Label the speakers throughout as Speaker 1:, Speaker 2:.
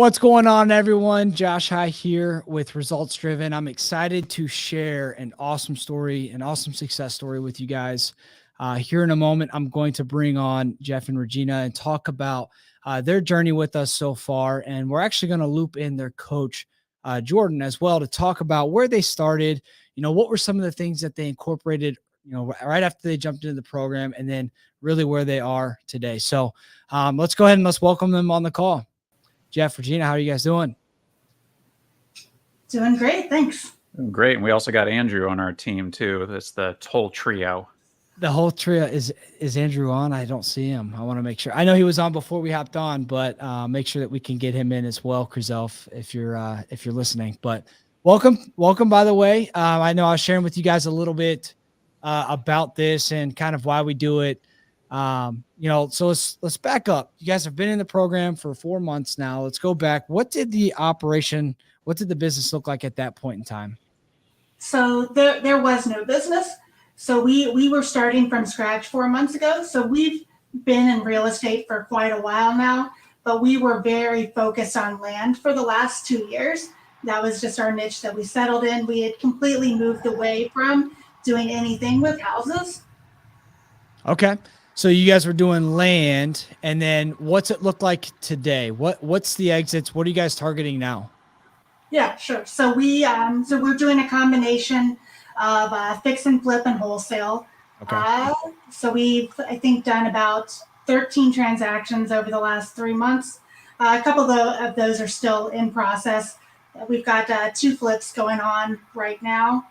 Speaker 1: What's going on, everyone? Josh High here with Results Driven. I'm excited to share an awesome story, an awesome success story with you guys. Here in a moment, I'm going to bring on Jeff and Regina and talk about their journey with us so far. And we're actually going to loop in their coach, Jordan, as well, to talk about where they started. What were some of the things that they incorporated, right after they jumped into the program, and then really where they are today. So let's go ahead and let's welcome them on the call. Jeff, Regina, how are you guys doing?
Speaker 2: Doing great, thanks.
Speaker 3: Great. And we also got Andrew on our team too. That's the whole trio.
Speaker 1: The whole trio. Is Andrew on? I don't see him. I want to make sure. I know he was on before we hopped on, but make sure that we can get him in as well, Krizelf, if you're listening. But welcome. By the way, I know I was sharing with you guys a little bit about this and kind of why we do it. So let's back up. You guys have been in the program for 4 months now. Let's go back. What did the business look like at that point in time?
Speaker 2: So there was no business. So we were starting from scratch 4 months ago. So we've been in real estate for quite a while now, but we were very focused on land for the last 2 years. That was just our niche that we settled in. We had completely moved away from doing anything with houses.
Speaker 1: Okay. So you guys were doing land, and then what's it look like today? What's the exits? What are you guys targeting now?
Speaker 2: Yeah, sure. So we're doing a combination of fix and flip and wholesale.
Speaker 1: Okay.
Speaker 2: So we've, I think, done about 13 transactions over the last 3 months. A couple of those are still in process. We've got 2 flips going on right now.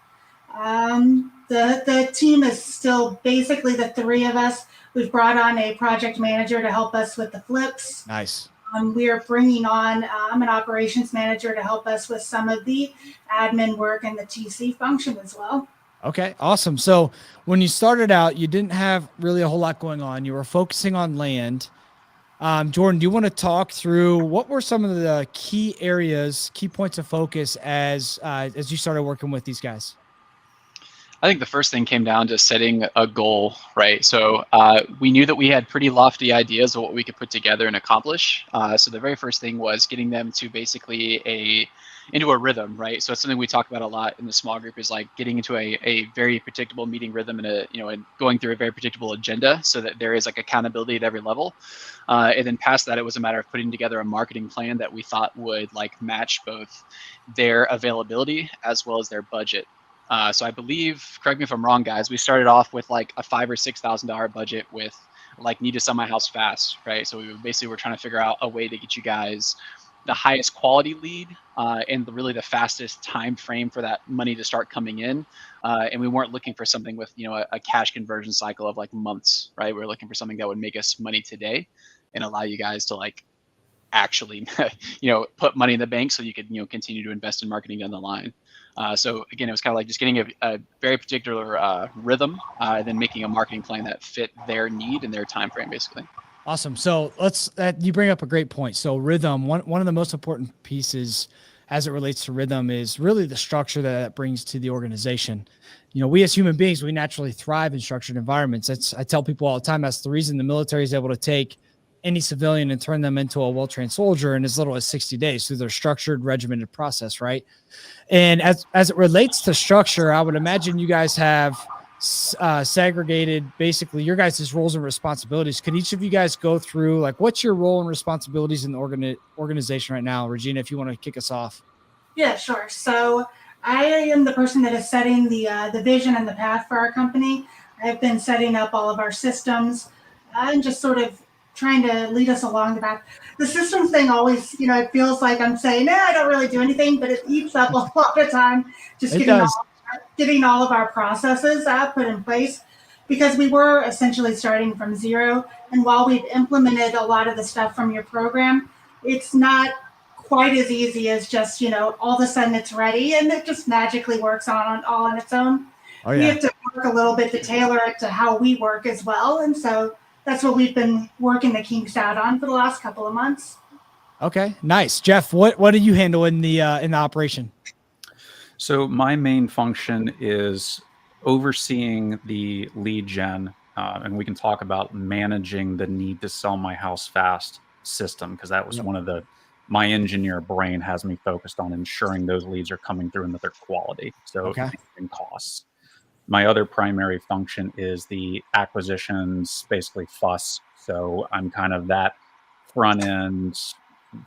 Speaker 2: The team is still basically the 3 of us. We've brought on a project manager to help us with the flips.
Speaker 1: Nice.
Speaker 2: We are bringing on an operations manager to help us with some of the admin work and the TC function as well.
Speaker 1: Okay, awesome. So when you started out, you didn't have really a whole lot going on. You were focusing on land. Jordan, do you want to talk through what were some of the key areas, key points of focus as you started working with these guys?
Speaker 4: I think the first thing came down to setting a goal, right? So we knew that we had pretty lofty ideas of what we could put together and accomplish. So the very first thing was getting them to basically into a rhythm, right? So it's something we talk about a lot in the small group, is like getting into a very predictable meeting rhythm and going through a very predictable agenda, so that there is like accountability at every level. And then past that, it was a matter of putting together a marketing plan that we thought would like match both their availability as well as their budget. So I believe, correct me if I'm wrong, guys, we started off with like a $5,000 or $6,000 budget with like need to sell my house fast, right? So we basically were trying to figure out a way to get you guys the highest quality lead and really the fastest time frame for that money to start coming in. And we weren't looking for something with a cash conversion cycle of like months, right? We were looking for something that would make us money today and allow you guys to like actually put money in the bank so you could continue to invest in marketing down the line. So again, it was kind of like just getting a very particular rhythm, then making a marketing plan that fit their need and their time frame, basically.
Speaker 1: Awesome. So you bring up a great point. So rhythm, one of the most important pieces as it relates to rhythm is really the structure that brings to the organization. We as human beings, we naturally thrive in structured environments. I tell people all the time, that's the reason the military is able to take any civilian and turn them into a well-trained soldier in as little as 60 days through their structured, regimented process, right? And as it relates to structure, I would imagine you guys have segregated basically your guys' roles and responsibilities. Could each of you guys go through like what's your role and responsibilities in the organization right now? Regina, if you want to kick us off.
Speaker 2: Yeah, sure. So I am the person that is setting the vision and the path for our company. I've been setting up all of our systems and just sort of trying to lead us along the path. The systems thing always, it feels like I'm saying, I don't really do anything, but it eats up a lot of time just getting all of our processes put in place, because we were essentially starting from zero. And while we've implemented a lot of the stuff from your program, it's not quite as easy as just, all of a sudden it's ready and it just magically works all on its own. Oh, yeah. We have to work a little bit to tailor it to how we work as well. And so that's what we've been working the kinks out on for the last couple of months.
Speaker 1: Okay, nice. Jeff, what do you handle in the operation?
Speaker 3: So my main function is overseeing the lead gen, and we can talk about managing the need to sell my house fast system, because that was one of the my engineer brain has me focused on ensuring those leads are coming through and that they're quality. So
Speaker 1: Okay.
Speaker 3: managing costs. My other primary function is the acquisitions, basically fuss. So I'm kind of that front end,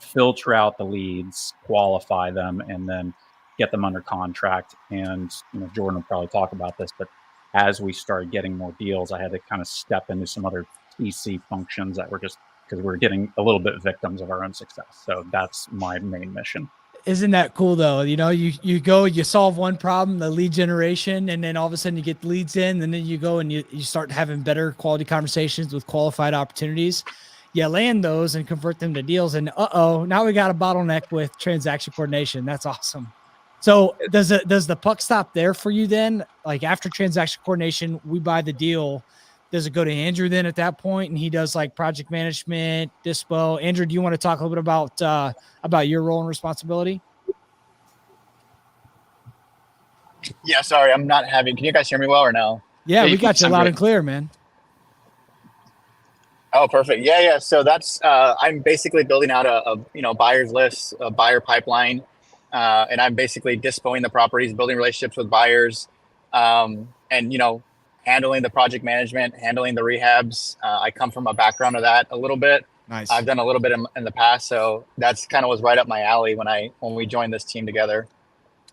Speaker 3: filter out the leads, qualify them, and then get them under contract. And Jordan will probably talk about this, but as we started getting more deals, I had to kind of step into some other TC functions that were just because we were getting a little bit victims of our own success. So that's my main mission.
Speaker 1: Isn't that cool though? You go, you solve one problem, the lead generation, and then all of a sudden you get leads in, and then you go and you start having better quality conversations with qualified opportunities. You land those and convert them to deals, and now we got a bottleneck with transaction coordination. That's awesome. So does the puck stop there for you then? Like after transaction coordination, we buy the deal. Does it go to Andrew then at that point, and he does like project management, dispo? Andrew, do you want to talk a little bit about your role and responsibility?
Speaker 5: Yeah, sorry, I'm not having. Can you guys hear me well or no?
Speaker 1: Yeah,
Speaker 4: Yeah,
Speaker 1: we got you
Speaker 4: sound
Speaker 1: loud
Speaker 4: great.
Speaker 1: and clear, man.
Speaker 5: Oh, perfect. Yeah. So that's I'm basically building out a buyers list, a buyer pipeline, and I'm basically dispoing the properties, building relationships with buyers, and handling the project management, handling the rehabs. I come from a background of that a little bit.
Speaker 1: Nice.
Speaker 5: I've done a little bit in the past, so that's kind of was right up my alley when we joined this team together.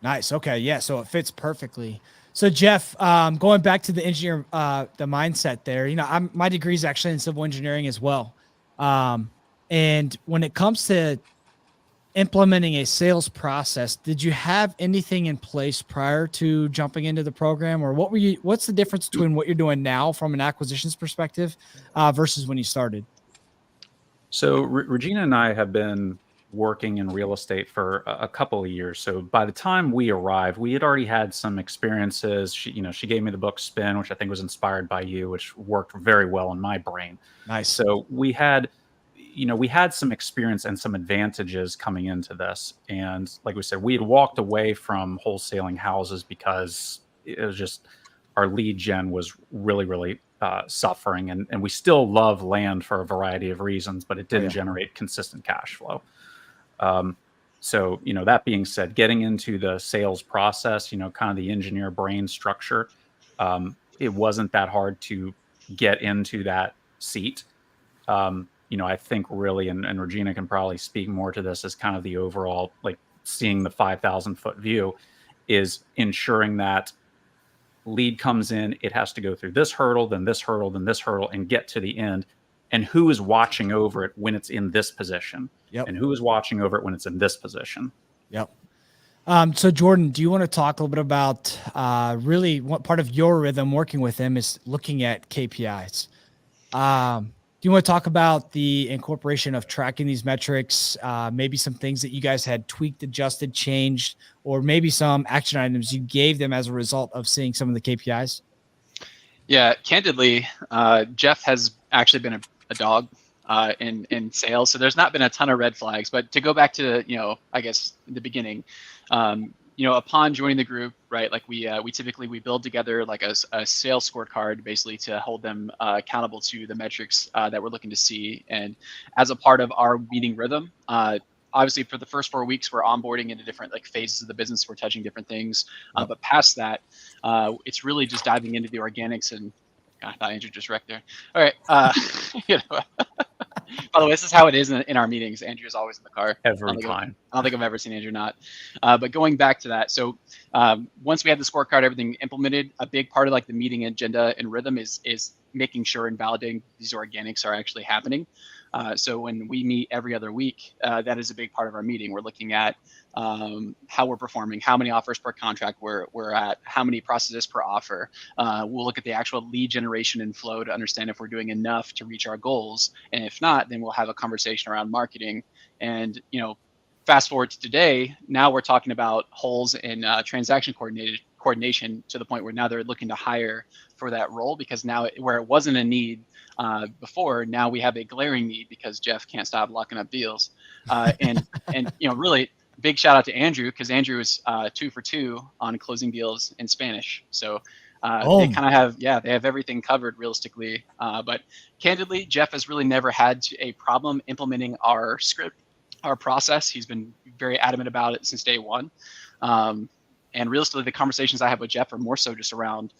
Speaker 1: Nice. Okay. Yeah. So it fits perfectly. So Jeff, going back to the engineer, the mindset there, my degree is actually in civil engineering as well. And when it comes to implementing a sales process, did you have anything in place prior to jumping into the program, or what's the difference between what you're doing now from an acquisitions perspective, versus when you started?
Speaker 3: So Regina and I have been working in real estate for a couple of years. So by the time we arrived, we had already had some experiences. She gave me the book Spin, which I think was inspired by you, which worked very well in my brain.
Speaker 1: Nice.
Speaker 3: So we had some experience and some advantages coming into this. And like we said, we had walked away from wholesaling houses because it was just our lead gen was really, really suffering. And we still love land for a variety of reasons, but it didn't generate consistent cash flow. So, that being said, getting into the sales process, kind of the engineer brain structure, it wasn't that hard to get into that seat. I think really, and Regina can probably speak more to this as kind of the overall, like seeing the 5,000 foot view, is ensuring that lead comes in, it has to go through this hurdle, then this hurdle, then this hurdle, and get to the end. And who is watching over it when it's in this position?
Speaker 1: Yep.
Speaker 3: And who is watching over it when it's in this position?
Speaker 1: Yep. So Jordan, do you want to talk a little bit about really what part of your rhythm working with them is looking at KPIs? Do you want to talk about the incorporation of tracking these metrics, maybe some things that you guys had tweaked, adjusted, changed, or maybe some action items you gave them as a result of seeing some of the KPIs?
Speaker 4: Yeah, candidly, Jeff has actually been a dog in sales, so there's not been a ton of red flags. But to go back to I guess the beginning, upon joining the group, right? Like we typically build together like a sales scorecard basically to hold them accountable to the metrics that we're looking to see, and as a part of our meeting rhythm. Obviously, for the first 4 weeks, we're onboarding into different like phases of the business. We're touching different things, but past that, it's really just diving into the organics. And God, I thought Andrew just wrecked there. All right, by the way, this is how it is in our meetings. Andrew is always in the car
Speaker 3: Every time.
Speaker 4: I don't think I've ever seen Andrew not. But going back to that, so once we have the scorecard, everything implemented, a big part of like the meeting agenda and rhythm is making sure and validating these organics are actually happening. So when we meet every other week, that is a big part of our meeting. We're looking at how we're performing, how many offers per contract we're at, how many processes per offer. We'll look at the actual lead generation and flow to understand if we're doing enough to reach our goals. And if not, then we'll have a conversation around marketing. And, fast forward to today, now we're talking about holes in transaction coordination to the point where now they're looking to hire for that role, because now where it wasn't a need before, now we have a glaring need because Jeff can't stop locking up deals. And really big shout out to Andrew, because Andrew is 2 for 2 on closing deals in Spanish. So they kind of have, they have everything covered realistically. But candidly, Jeff has really never had a problem implementing our script our process. He's been very adamant about it since day one. And realistically, the conversations I have with Jeff are more so just around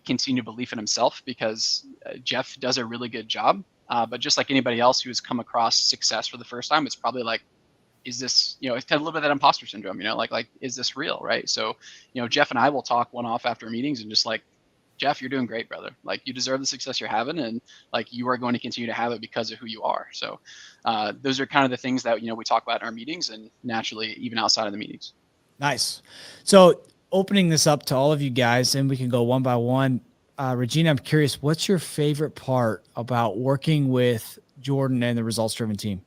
Speaker 4: continued belief in himself, because Jeff does a really good job. But just like anybody else who's come across success for the first time, it's probably like, is this, it's kind of a little bit of that imposter syndrome, like, is this real, right? So, Jeff and I will talk one off after meetings and just like, Jeff, you're doing great, brother. Like, you deserve the success you're having, and like, you are going to continue to have it because of who you are. So those are kind of the things that, we talk about in our meetings, and naturally even outside of the meetings.
Speaker 1: Nice. So opening this up to all of you guys, and we can go one by one. Regina, I'm curious, what's your favorite part about working with Jordan and the results driven team?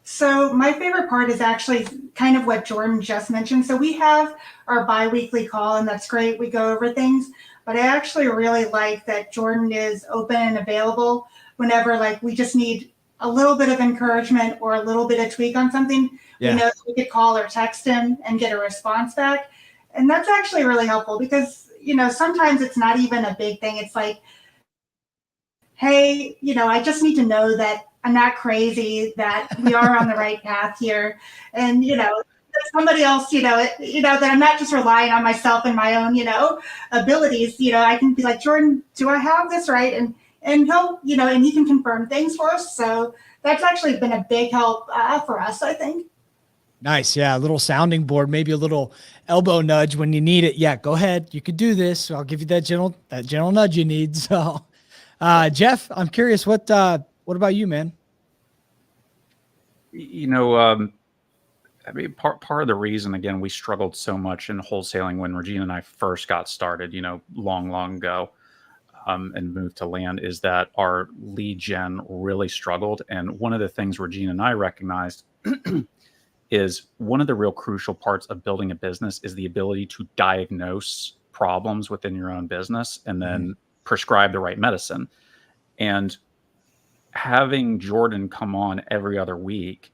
Speaker 2: So my favorite part is actually kind of what Jordan just mentioned. So we have our bi-weekly call, and that's great. We go over things, but I actually really like that Jordan is open and available whenever like we just need a little bit of encouragement or a little bit of tweak on something.
Speaker 1: Yeah.
Speaker 2: We know we could call or text him and get a response back. And that's actually really helpful because, sometimes it's not even a big thing. It's like, hey, I just need to know that I'm not crazy, that we are on the right path here. And, that somebody else, that I'm not just relying on myself and my own, abilities. I can be like, Jordan, do I have this right? And he'll, and he can confirm things for us. So that's actually been a big help for us, I think.
Speaker 1: Nice. Yeah. A little sounding board, maybe a little elbow nudge when you need it. Yeah. Go ahead. You could do this. I'll give you that gentle nudge you need. So, Jeff, I'm curious, what about you, man?
Speaker 3: I mean, part of the reason, again, we struggled so much in wholesaling when Regina and I first got started, long ago, and moved to land, is that our lead gen really struggled. And one of the things Regina and I recognized is one of the real crucial parts of building a business is the ability to diagnose problems within your own business and then prescribe the right medicine. And having Jordan come on every other week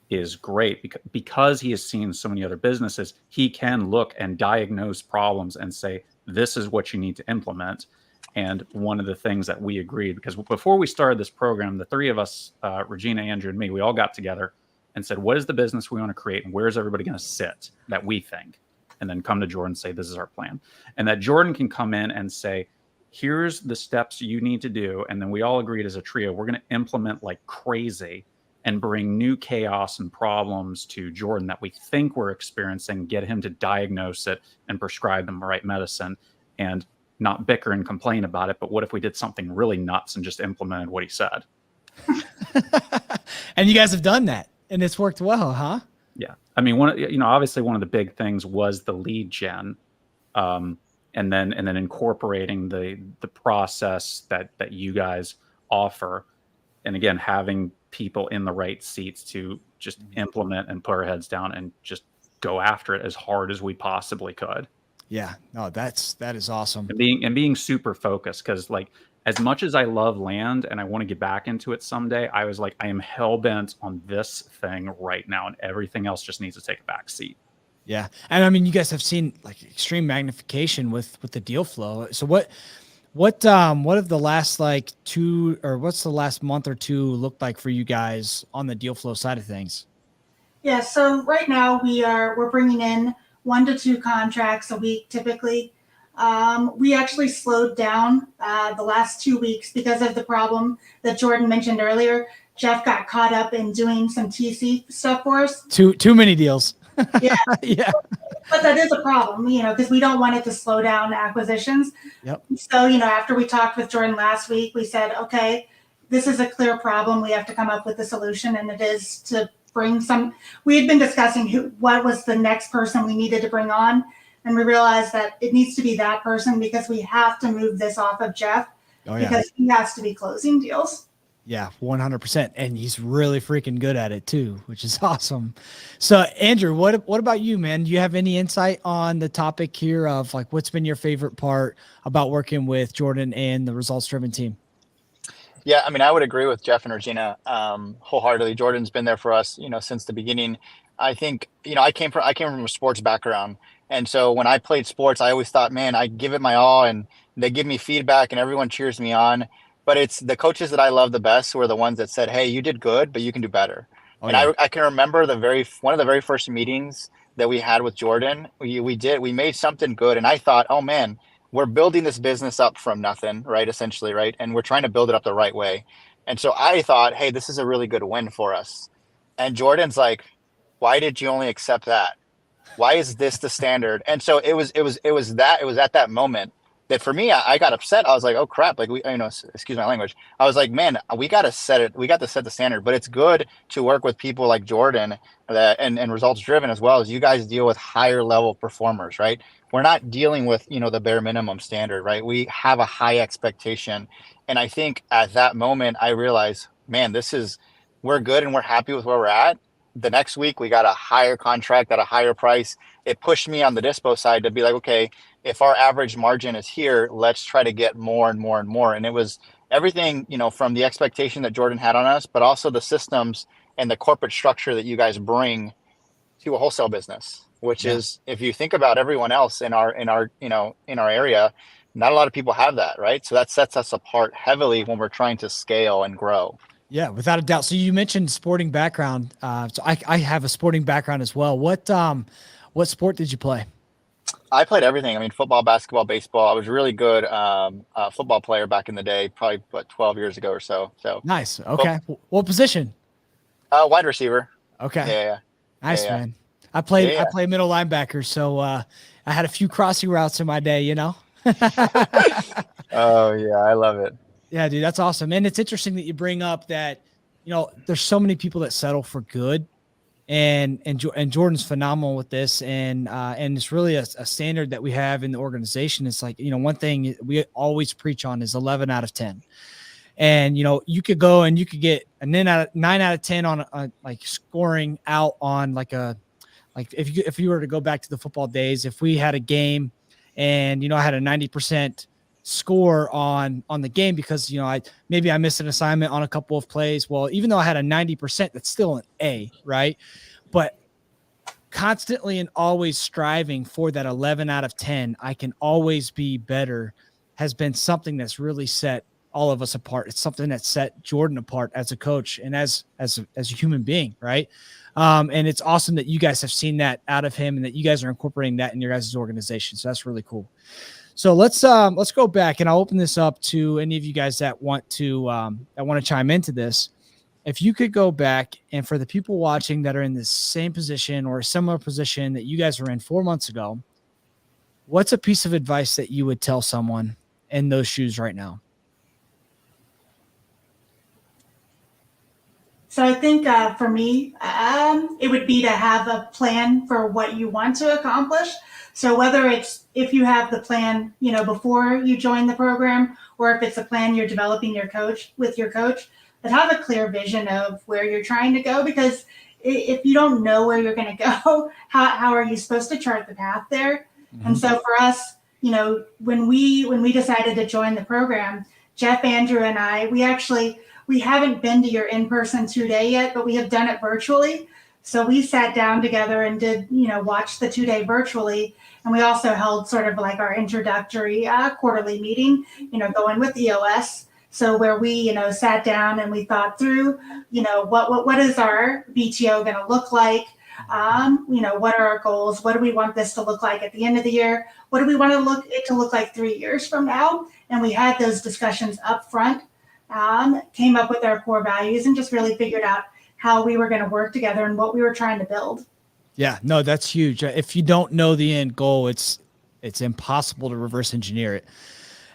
Speaker 3: is great because he has seen so many other businesses. He can look and diagnose problems and say, this is what you need to implement. And one of the things that we agreed, because before we started this program, the three of us, Regina, Andrew, and me, we all got together and said, what is the business we want to create, and where's everybody going to sit that we think? And then come to Jordan and say, this is our plan. And that Jordan can come in and say, here's the steps you need to do. And then we all agreed as a trio, we're going to implement like crazy and bring new chaos and problems to Jordan that we think we're experiencing, get him to diagnose it and prescribe them the right medicine, and not bicker and complain about it. But what if we did something really nuts and just implemented what he said?
Speaker 1: And you guys have done that, and it's worked well, huh?
Speaker 3: Yeah. I mean, obviously one of the big things was the lead gen, and then incorporating the process that you guys offer. And again, having people in the right seats to just implement and put our heads down and just go after it as hard as we possibly could.
Speaker 1: Yeah, no, that is awesome.
Speaker 3: And being super focused, because like, as much as I love land and I want to get back into it someday, I was like, I am hell bent on this thing right now, and everything else just needs to take a back seat.
Speaker 1: Yeah. And I mean, you guys have seen like extreme magnification with the deal flow. So what have the last what's the last month or two looked like for you guys on the deal flow side of things?
Speaker 2: Yeah. So right now we're bringing in 1 to 2 contracts a week typically. We actually slowed down the last 2 weeks because of the problem that Jordan mentioned earlier. Jeff got caught up in doing some TC stuff for us.
Speaker 1: Too many deals.
Speaker 2: Yeah.
Speaker 1: Yeah.
Speaker 2: But that is a problem, because we don't want it to slow down acquisitions.
Speaker 1: Yep.
Speaker 2: So, after we talked with Jordan last week, we said, okay, this is a clear problem. We have to come up with a solution, and it is to bring we had been discussing what was the next person we needed to bring on. And we realized that it needs to be that person because we have to move this off of Jeff because he has to be closing deals.
Speaker 1: Yeah, 100%. And he's really freaking good at it too, which is awesome. So Andrew, what about you, man? Do you have any insight on the topic here of like, what's been your favorite part about working with Jordan and the results driven team?
Speaker 5: Yeah, I mean, I would agree with Jeff and Regina wholeheartedly. Jordan's been there for us, since the beginning. I think, I came from a sports background. And so when I played sports, I always thought, man, I give it my all and they give me feedback and everyone cheers me on. But it's the coaches that I love the best who are the ones that said, hey, you did good, but you can do better.
Speaker 1: Oh,
Speaker 5: And
Speaker 1: yeah.
Speaker 5: I can remember one of the very first meetings that we had with Jordan. We made something good, and I thought, oh man, we're building this business up from nothing, right? Essentially, right? And we're trying to build it up the right way. And so I thought, hey, this is a really good win for us. And Jordan's like, why did you only accept that? Why is this the standard? And so it was at that moment that for me, I got upset. I was like, oh crap, like excuse my language. I was like, man, we got to set it. We got to set the standard, but it's good to work with people like Jordan and results driven, as well as you guys deal with higher level performers, right? We're not dealing with, the bare minimum standard, right? We have a high expectation. And I think at that moment, I realized, man, we're good and we're happy with where we're at. The next week we got a higher contract at a higher price. It pushed me on the dispo side to be like, okay, if our average margin is here, let's try to get more and more and more. And it was everything, from the expectation that Jordan had on us, but also the systems and the corporate structure that you guys bring to a wholesale business, which
Speaker 1: Yeah.
Speaker 5: is, if you think about everyone else in our in our area, not a lot of people have that, right? So that sets us apart heavily when we're trying to scale and grow.
Speaker 1: Yeah, without a doubt. So you mentioned sporting background. So I have a sporting background as well. What sport did you play?
Speaker 5: I played everything. I mean, football, basketball, baseball. I was really good football player back in the day, probably 12 years ago or so. So,
Speaker 1: Nice. Okay. What position?
Speaker 5: wide receiver.
Speaker 1: Okay.
Speaker 5: Yeah,
Speaker 1: Nice,
Speaker 5: yeah,
Speaker 1: man.
Speaker 5: yeah.
Speaker 1: I play middle linebacker, so I had a few crossing routes in my day,
Speaker 5: Oh yeah, I love it.
Speaker 1: Yeah, dude, that's awesome. And it's interesting that you bring up that, there's so many people that settle for good, and Jordan's phenomenal with this, and it's really a standard that we have in the organization. It's like, one thing we always preach on is 11 out of 10. And you could go and you could get a 9 out of 10 on like scoring out on like if you were to go back to the football days, if we had a game and I had a 90% score on the game because I missed an assignment on a couple of plays. Well, even though I had a 90%, that's still an A, right? But constantly and always striving for that 11 out of 10, I can always be better, has been something that's really set all of us apart. It's something that set Jordan apart as a coach and as a human being, right? And it's awesome that you guys have seen that out of him and that you guys are incorporating that in your guys' organization. So that's really cool. So let's go back, and I'll open this up to any of you guys that want to chime into this. If you could go back, and for the people watching that are in the same position or a similar position that you guys were in 4 months ago, what's a piece of advice that you would tell someone in those shoes right now?
Speaker 2: So I think for me, it would be to have a plan for what you want to accomplish. So whether it's if you have the plan, before you join the program, or if it's a plan you're developing your coach, but have a clear vision of where you're trying to go. Because if you don't know where you're going to go, how are you supposed to chart the path there? Mm-hmm. And so for us, when we decided to join the program, Jeff, Andrew, and I, we haven't been to your in-person 2-day yet, but we have done it virtually. So we sat down together and did, watch the 2-day virtually. And we also held sort of like our introductory quarterly meeting, going with EOS. So where we, sat down and we thought through, what is our BTO going to look like? What are our goals? What do we want this to look like at the end of the year? What do we want it to look like 3 years from now? And we had those discussions up front. Came up with our core values and just really figured out how we were going to work together and what we were trying to build.
Speaker 1: Yeah, no, that's huge. If you don't know the end goal, it's impossible to reverse engineer it.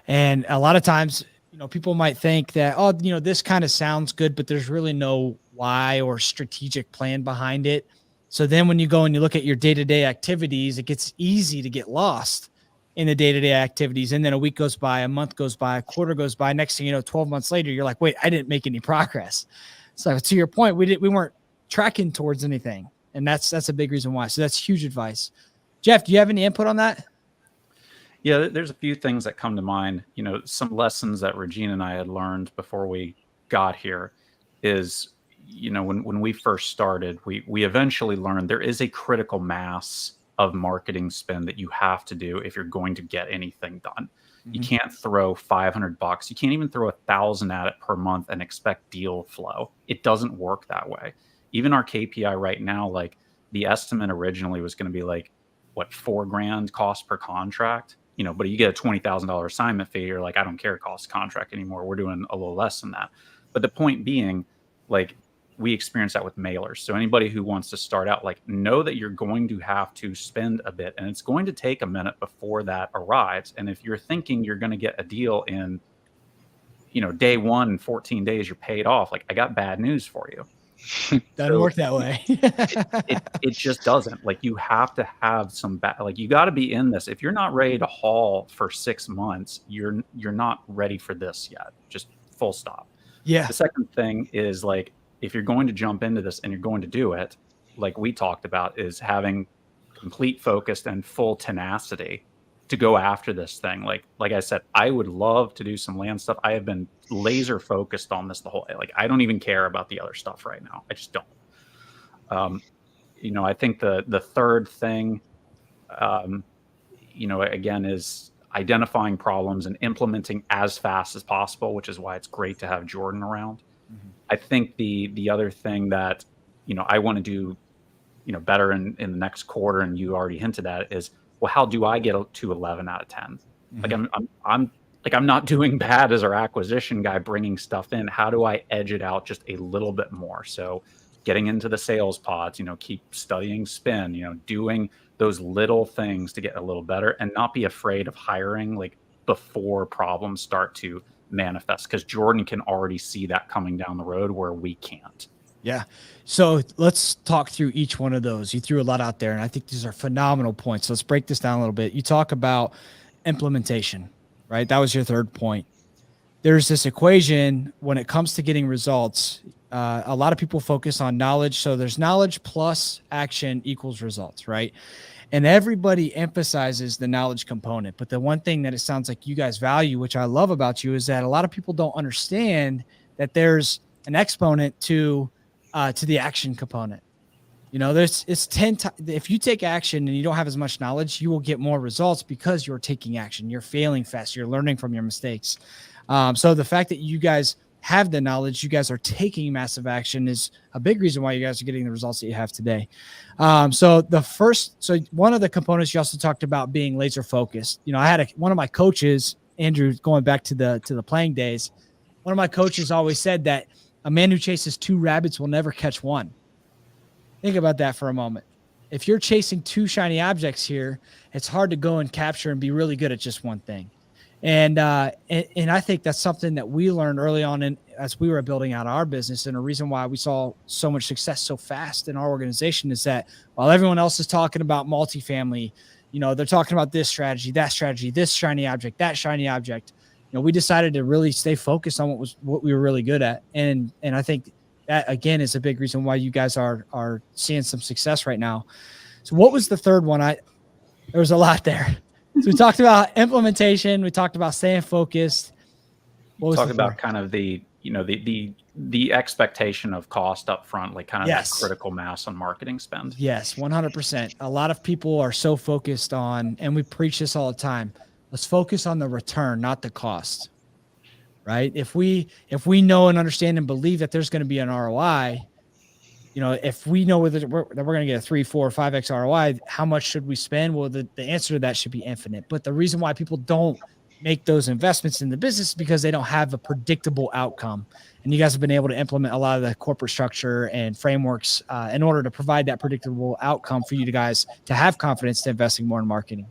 Speaker 1: And a lot of times, people might think that, this kind of sounds good, but there's really no why or strategic plan behind it. So then when you go and you look at your day-to-day activities, it gets easy to get lost in the day-to-day activities. And then a week goes by, a month goes by, a quarter goes by. Next thing you know, 12 months later, you're like, wait, I didn't make any progress. So to your point, we weren't tracking towards anything. And that's a big reason why. So that's huge advice. Jeff, do you have any input on that?
Speaker 3: Yeah, there's a few things that come to mind. Some lessons that Regina and I had learned before we got here is, when we first started, we eventually learned there is a critical mass of marketing spend that you have to do if you're going to get anything done. Mm-hmm. You can't throw $500. You can't even throw 1,000 at it per month and expect deal flow. It doesn't work that way. even our KPI right now, like the estimate originally was going to be like, what, $4,000 cost per contract, but you get a $20,000 assignment fee. You're like, I don't care cost contract anymore. We're doing a little less than that. But the point being, like, we experience that with mailers. So anybody who wants to start out, like, know that you're going to have to spend a bit, and it's going to take a minute before that arrives. And if you're thinking you're going to get a deal in, day one, in 14 days, you're paid off, like, I got bad news for you.
Speaker 1: Doesn't work that way.
Speaker 3: It just doesn't. Like, you have to have some like, you got to be in this. If you're not ready to haul for 6 months, you're not ready for this yet. Just full stop.
Speaker 1: Yeah.
Speaker 3: The second thing is, like, if you're going to jump into this and you're going to do it, like we talked about, is having complete focus and full tenacity to go after this thing. Like I said, I would love to do some land stuff. I have been laser focused on this the whole way. Like, I don't even care about the other stuff right now. I just don't. I think the third thing, again, is identifying problems and implementing as fast as possible, which is why it's great to have Jordan around. Mm-hmm. I think the other thing that, I want to do, better in the next quarter, and you already hinted at it, is, well, how do I get to 11 out of 10? Mm-hmm. Like, I'm not doing bad as our acquisition guy bringing stuff in. How do I edge it out just a little bit more? So getting into the sales pods, keep studying spin, doing those little things to get a little better, and not be afraid of hiring, like, before problems start to manifest, because Jordan can already see that coming down the road where we can't.
Speaker 1: Yeah. So let's talk through each one of those. You threw a lot out there, and I think these are phenomenal points. So let's break this down a little bit. You talk about implementation, right? That was your third point. There's this equation when it comes to getting results. A lot of people focus on knowledge. So there's knowledge plus action equals results, right? And everybody emphasizes the knowledge component. But the one thing that it sounds like you guys value, which I love about you, is that a lot of people don't understand that there's an exponent to the action component. It's 10 times. If you take action and you don't have as much knowledge, you will get more results because you're taking action. You're failing fast. You're learning from your mistakes. So the fact that you guys have the knowledge, you guys are taking massive action, is a big reason why you guys are getting the results that you have today. So one of the components you also talked about being laser focused. I had one of my coaches, Andrew, going back to the playing days. One of my coaches always said that a man who chases 2 rabbits will never catch one. Think about that for a moment. If you're chasing 2 shiny objects here, it's hard to go and capture and be really good at just one thing. And I think that's something that we learned early on as we were building out our business. And a reason why we saw so much success so fast in our organization is that while everyone else is talking about multifamily, they're talking about this strategy, that strategy, this shiny object, that shiny object. We decided to really stay focused on what we were really good at. And I think that, again, is a big reason why you guys are seeing some success right now. So what was the third one? There was a lot there. So we talked about implementation. We talked about staying focused.
Speaker 3: Talk about kind of the expectation of cost up front, like kind of that critical mass on marketing spend.
Speaker 1: Yes, 100%. A lot of people are so focused on, and we preach this all the time, let's focus on the return, not the cost, right? If we know and understand and believe that there's going to be an ROI, if we know that we're going to get a 3, 4, 5x ROI, how much should we spend? Well, the answer to that should be infinite. But the reason why people don't make those investments in the business is because they don't have a predictable outcome. And you guys have been able to implement a lot of the corporate structure and frameworks in order to provide that predictable outcome for you guys to have confidence to investing more in marketing.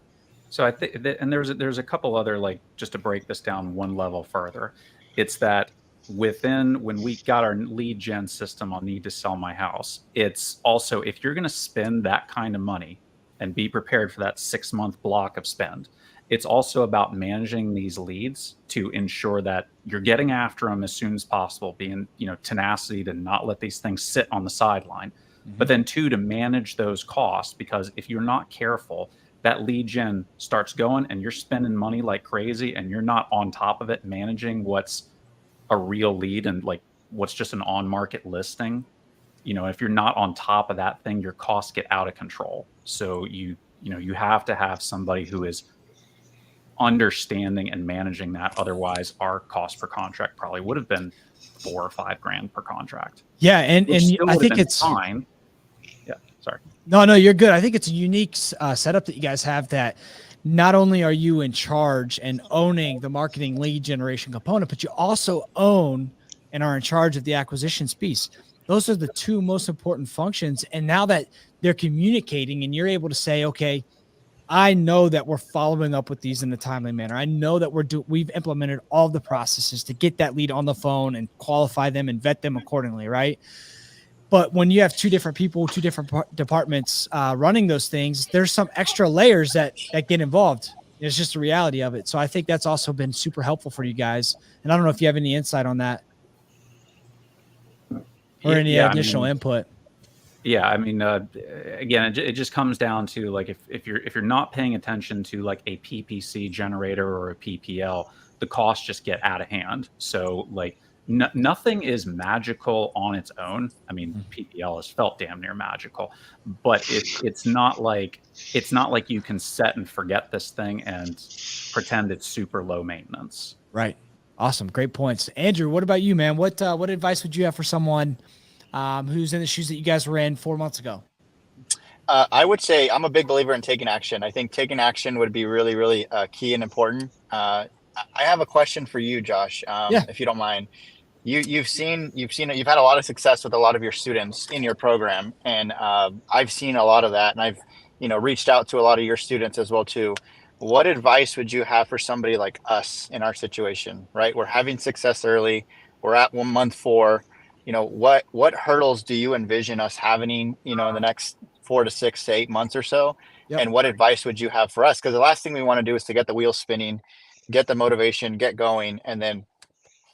Speaker 3: So I think that, and there's a couple other, like, just to break this down one level further, it's that when we got our lead gen system on Need to Sell My House, it's also, if you're going to spend that kind of money and be prepared for that 6-month block of spend, it's also about managing these leads to ensure that you're getting after them as soon as possible, being, tenacity to not let these things sit on the sideline. Mm-hmm. But then 2, to manage those costs, because if you're not careful, that lead gen starts going and you're spending money like crazy and you're not on top of it, managing what's a real lead and like what's just an on-market listing. If you're not on top of that thing, your costs get out of control. So you have to have somebody who is understanding and managing that. Otherwise, our cost per contract probably would have been $4 or $5 grand per contract.
Speaker 1: Yeah, and
Speaker 3: Which still
Speaker 1: I
Speaker 3: would have
Speaker 1: think
Speaker 3: been
Speaker 1: it's
Speaker 3: fine. Yeah, sorry.
Speaker 1: no, you're good. I think it's a unique setup that you guys have, that not only are you in charge and owning the marketing lead generation component, but you also own and are in charge of the acquisitions piece. Those are the two most important functions. And now that they're communicating and you're able to say, okay, I know that we're following up with these in a timely manner. I know that we've implemented all the processes to get that lead on the phone and qualify them and vet them accordingly, right? But when you have two different people, two different departments running those things, there's some extra layers that get involved. It's just the reality of it. So I think that's also been super helpful for you guys. And I don't know if you have any insight on that or any additional input.
Speaker 3: Yeah, I mean, again, it just comes down to, like, if you're not paying attention to like a PPC generator or a PPL, the costs just get out of hand. So like nothing is magical on its own. I mean, PPL has felt damn near magical, but it's not like you can set and forget this thing and pretend it's super low maintenance.
Speaker 1: Right. Awesome. Great points. Andrew, what about you, man? What advice would you have for someone who's in the shoes that you guys were in 4 months ago?
Speaker 5: I would say I'm a big believer in taking action. I think taking action would be really, really key and important. I have a question for you, Josh, if you don't mind. You've had a lot of success with a lot of your students in your program, and I've seen a lot of that, and I've reached out to a lot of your students as well too. What advice would you have for somebody like us in our situation? Right, we're having success early. We're at month 4. What hurdles do you envision us having, in the next 4 to 6 to 8 months or so? Yep. And what advice would you have for us? Because the last thing we want to do is to get the wheels spinning, get the motivation, get going, and then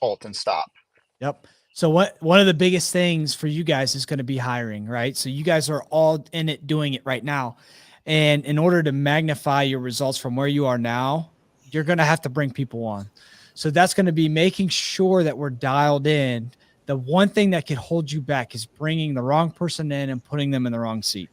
Speaker 5: halt and stop.
Speaker 1: Yep. So one of the biggest things for you guys is going to be hiring, right? So you guys are all in it, doing it right now. And in order to magnify your results from where you are now, you're going to have to bring people on. So that's going to be making sure that we're dialed in. The one thing that could hold you back is bringing the wrong person in and putting them in the wrong seat.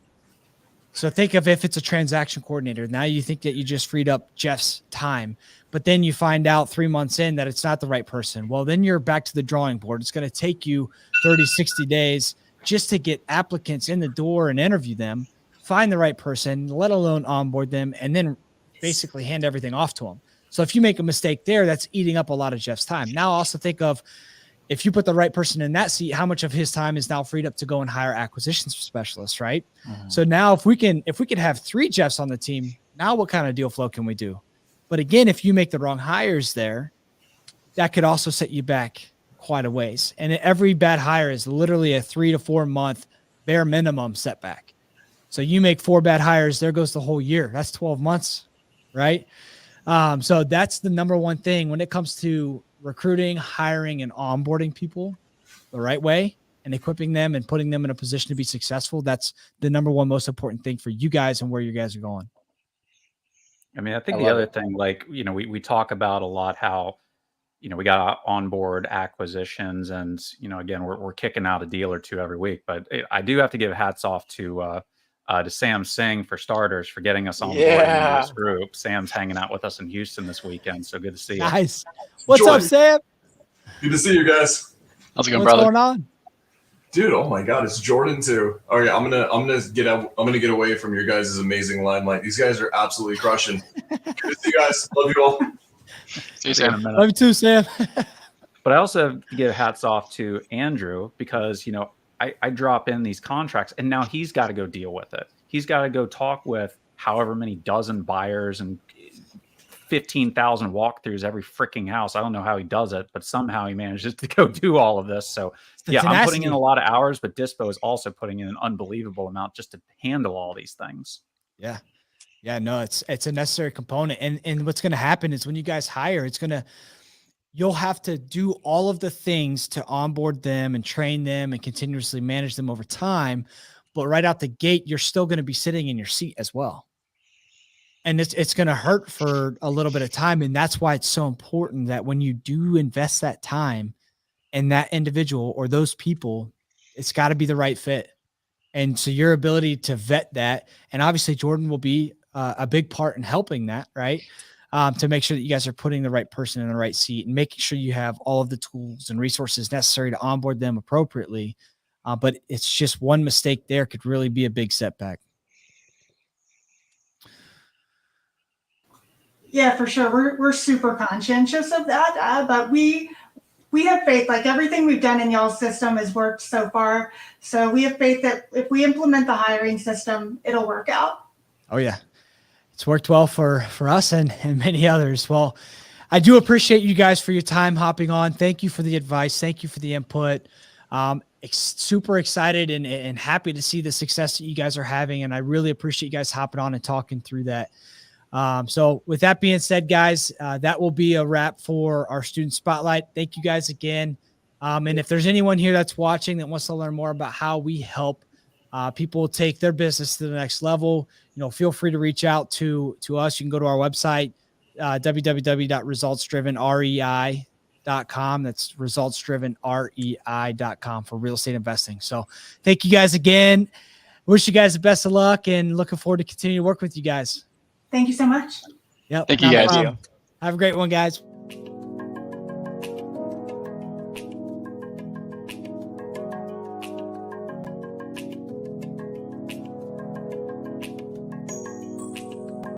Speaker 1: So think of if it's a transaction coordinator. Now you think that you just freed up Jeff's time, but then you find out 3 months in that it's not the right person. Well, then you're back to the drawing board. It's going to take you 30, 60 days just to get applicants in the door and interview them, find the right person, let alone onboard them, and then basically hand everything off to them. So if you make a mistake there, that's eating up a lot of Jeff's time. Now also think of, if you put the right person in that seat, how much of his time is now freed up to go and hire acquisitions specialists, right? Mm-hmm. So now if we can have 3 Jeffs on the team, now what kind of deal flow can we do? But again, if you make the wrong hires there, that could also set you back quite a ways. And every bad hire is literally a 3 to 4 month bare minimum setback. So you make 4 bad hires, there goes the whole year. That's 12 months, right? So that's the number one thing when it comes to recruiting, hiring, and onboarding people the right way and equipping them and putting them in a position to be successful. That's the number one most important thing for you guys and where you guys are going.
Speaker 3: I mean, I think the other thing, like, we talk about a lot how, we got onboard acquisitions and, again, we're kicking out a deal or 2 every week, but I do have to give hats off to Sam Singh, for starters, for getting us on board in this group. Sam's hanging out with us in Houston this weekend, so good to see you.
Speaker 1: Nice. What's up, Sam?
Speaker 6: Good to see you guys.
Speaker 4: How's it going, brother?
Speaker 1: What's going on?
Speaker 6: Dude, oh my God, it's Jordan too. Okay, I'm gonna get away from your guys' amazing limelight. These guys are absolutely crushing. Good to see you guys. Love you all.
Speaker 4: See you, Sam.
Speaker 1: Love you too, Sam.
Speaker 3: But I also have to give hats off to Andrew because, I drop in these contracts and now he's got to go deal with it. He's got to go talk with however many dozen buyers and 15,000 walkthroughs every freaking house. I don't know how he does it, but somehow he manages to go do all of this. So yeah, tenacity. I'm putting in a lot of hours, but Dispo is also putting in an unbelievable amount just to handle all these things.
Speaker 1: Yeah. Yeah, no, it's a necessary component. And what's going to happen is when you guys hire, you'll have to do all of the things to onboard them and train them and continuously manage them over time. But right out the gate, you're still going to be sitting in your seat as well. And it's going to hurt for a little bit of time. And that's why it's so important that when you do invest that time in that individual or those people, it's got to be the right fit. And so your ability to vet that, and obviously Jordan will be a big part in helping that, right? to make sure that you guys are putting the right person in the right seat and making sure you have all of the tools and resources necessary to onboard them appropriately. But it's just one mistake there could really be a big setback.
Speaker 2: Yeah, for sure. We're super conscientious of that, but we have faith. Like everything we've done in y'all's system has worked so far. So we have faith that if we implement the hiring system, it'll work out.
Speaker 1: Oh yeah, it's worked well for us and many others. Well, I do appreciate you guys for your time hopping on. Thank you for the advice. Thank you for the input. Super excited and happy to see the success that you guys are having. And I really appreciate you guys hopping on and talking through that. So with that being said, guys, that will be a wrap for our student spotlight. Thank you guys again. And if there's anyone here that's watching that wants to learn more about how we help people take their business to the next level, feel free to reach out to us. You can go to our website, www.resultsdrivenrei.com. That's resultsdrivenrei.com for real estate investing. So thank you guys again. Wish you guys the best of luck and looking forward to continue to work with you guys.
Speaker 2: Thank you so much.
Speaker 1: Yep.
Speaker 4: Thank you, guys.
Speaker 1: Have a great one, guys.